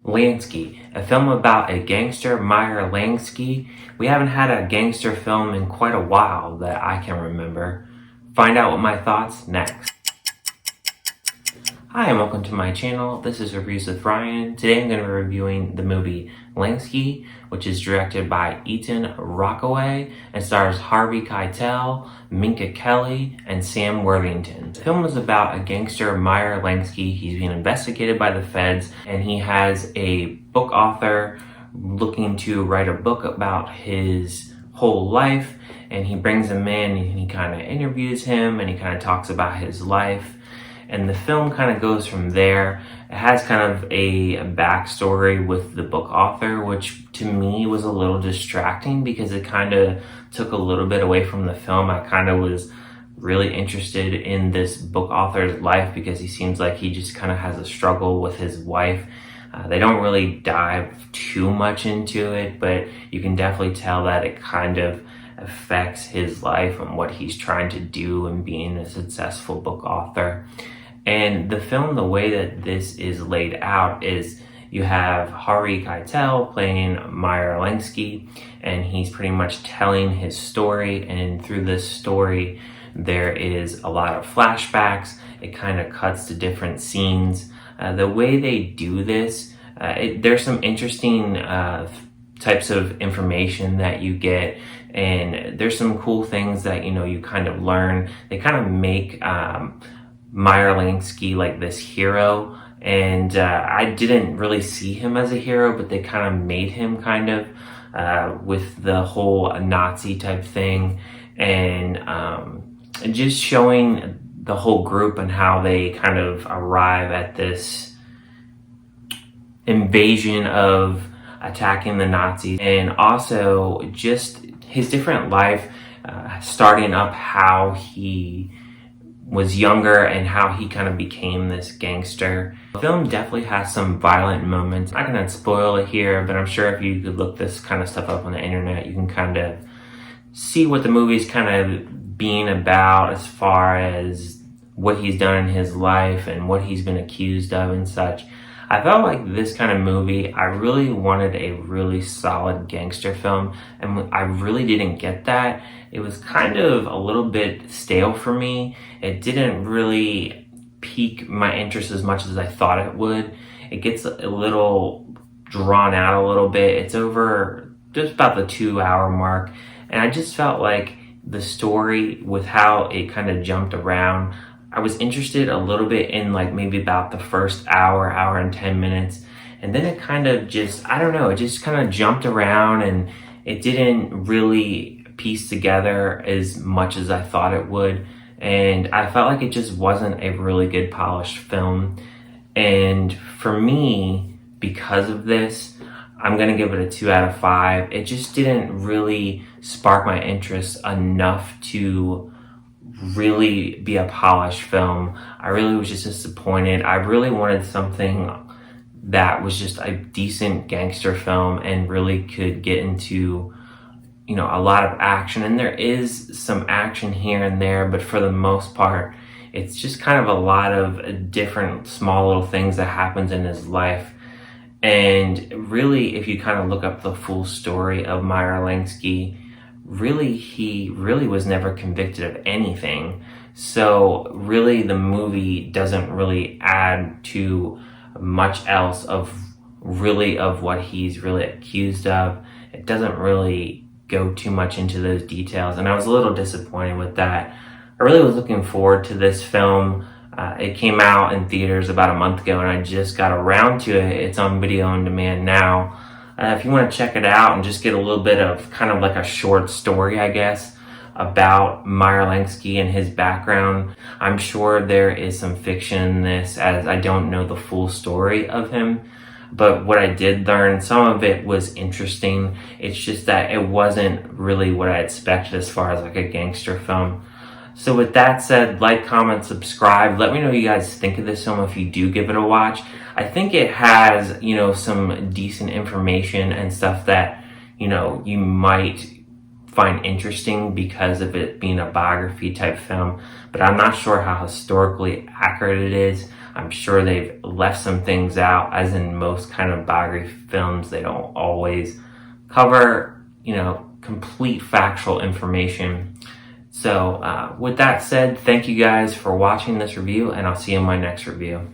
Lansky, a film about a gangster, Meyer Lansky. We haven't had a gangster film in quite a while that I can remember. Find out what my thoughts next. Hi and welcome to my channel. This is Reviews with Ryan. Today I'm going to be reviewing the movie Lansky, which is directed by Ethan Rockaway and stars Harvey Keitel, Minka Kelly, and Sam Worthington. The film is about a gangster, Meyer Lansky. He's being investigated by the feds, and he has a book author looking to write a book about his whole life, and he brings him in and he kind of interviews him and he kind of talks about his life. And the film kind of goes from there. It has kind of a backstory with the book author, which to me was a little distracting because it kind of took a little bit away from the film. I kind of was really interested in this book author's life because he seems like he just kind of has a struggle with his wife. They don't really dive too much into it, but you can definitely tell that it kind of affects his life and what he's trying to do in being a successful book author. And the film, the way that this is laid out is you have Harvey Keitel playing Meyer Lansky, and he's pretty much telling his story. And through this story, there is a lot of flashbacks. It kind of cuts to different scenes. The way they do this, there's some interesting types of information that you get, and there's some cool things that you kind of learn. They kind of make Meyer Lansky like this hero, and I didn't really see him as a hero, but they kind of made him kind of with the whole Nazi type thing, and just showing the whole group and how they kind of arrive at this invasion of attacking the Nazis, and also just his different life, starting up how he was younger and how he kind of became this gangster. The film definitely has some violent moments. I'm not gonna spoil it here, but I'm sure if you could look this kind of stuff up on the internet, you can kind of see what the movie's kind of being about as far as what he's done in his life and what he's been accused of and such. I felt like this kind of movie, I really wanted a really solid gangster film, and I really didn't get that. It was kind of a little bit stale for me. It didn't really pique my interest as much as I thought it would. It gets a little drawn out a little bit. It's over just about the 2-hour mark, and I just felt like the story with how it kind of jumped around, I was interested a little bit in like maybe about the first hour and 10 minutes. And then it kind of just, I don't know, it just kind of jumped around and it didn't really piece together as much as I thought it would. And I felt like it just wasn't a really good polished film. And for me, because of this, I'm gonna give it a 2 out of 5. It just didn't really spark my interest enough to really be a polished film. I really was just disappointed. I really wanted something that was just a decent gangster film and really could get into, a lot of action. And there is some action here and there, but for the most part, it's just kind of a lot of different small little things that happens in his life. And really, if you kind of look up the full story of Meyer Lansky, he really was never convicted of anything. So really the movie doesn't really add to much else of what he's really accused of. It doesn't really go too much into those details, and I was a little disappointed with that. I really was looking forward to this film. It came out in theaters about a month ago, and I just got around to it. It's on video on demand now. If you want to check it out and just get a little bit of kind of like a short story, I guess, about Meyer Lansky and his background. I'm sure there is some fiction in this, as I don't know the full story of him. But what I did learn, some of it was interesting. It's just that it wasn't really what I expected as far as like a gangster film. So with that said, like, comment, subscribe. Let me know what you guys think of this film if you do give it a watch. I think it has, some decent information and stuff that, you might find interesting because of it being a biography type film. But I'm not sure how historically accurate it is. I'm sure they've left some things out, as in most kind of biography films, they don't always cover, complete factual information. So with that said, thank you guys for watching this review, and I'll see you in my next review.